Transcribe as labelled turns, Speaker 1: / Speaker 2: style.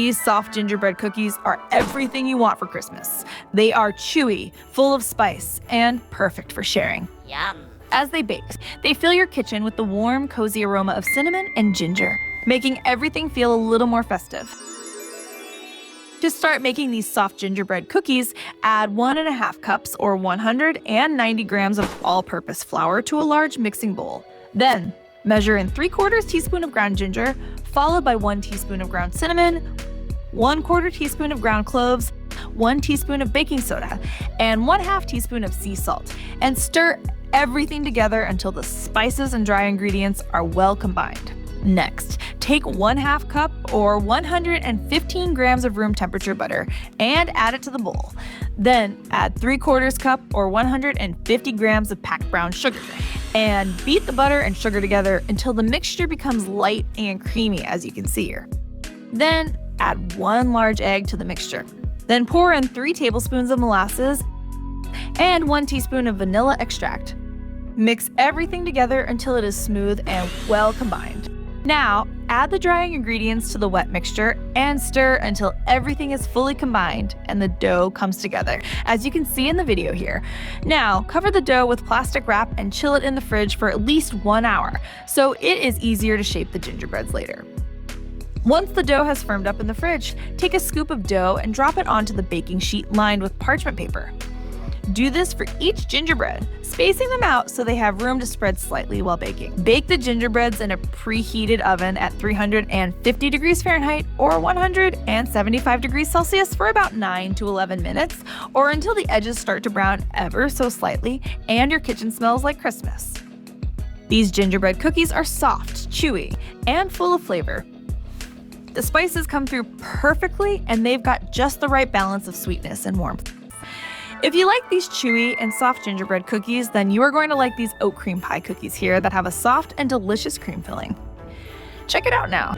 Speaker 1: These soft gingerbread cookies are everything you want for Christmas. They are chewy, full of spice, and perfect for sharing.
Speaker 2: Yum.
Speaker 1: As they bake, they fill your kitchen with the warm, cozy aroma of cinnamon and ginger, making everything feel a little more festive. To start making these soft gingerbread cookies, add 1.5 cups or 190 grams of all-purpose flour to a large mixing bowl. Then, measure in 3/4 teaspoon of ground ginger, followed by 1 teaspoon of ground cinnamon, 1/4 teaspoon of ground cloves, 1 teaspoon of baking soda, and 1/2 teaspoon of sea salt, and stir everything together until the spices and dry ingredients are well combined. Next, take 1/2 cup or 115 grams of room temperature butter and add it to the bowl. Then add 3/4 cup or 150 grams of packed brown sugar and beat the butter and sugar together until the mixture becomes light and creamy, as you can see here. Then add 1 large egg to the mixture. Then pour in 3 tablespoons of molasses and 1 teaspoon of vanilla extract. Mix everything together until it is smooth and well combined. Now, add the drying ingredients to the wet mixture and stir until everything is fully combined and the dough comes together, as you can see in the video here. Now, cover the dough with plastic wrap and chill it in the fridge for at least 1 hour, so it is easier to shape the gingerbreads later. Once the dough has firmed up in the fridge, take a scoop of dough and drop it onto the baking sheet lined with parchment paper. Do this for each gingerbread, spacing them out so they have room to spread slightly while baking. Bake the gingerbreads in a preheated oven at 350 degrees Fahrenheit or 175 degrees Celsius for about 9 to 11 minutes, or until the edges start to brown ever so slightly and your kitchen smells like Christmas. These gingerbread cookies are soft, chewy, and full of flavor. The spices come through perfectly and they've got just the right balance of sweetness and warmth. If you like these chewy and soft gingerbread cookies, then you are going to like these oat cream pie cookies here that have a soft and delicious cream filling. Check it out now.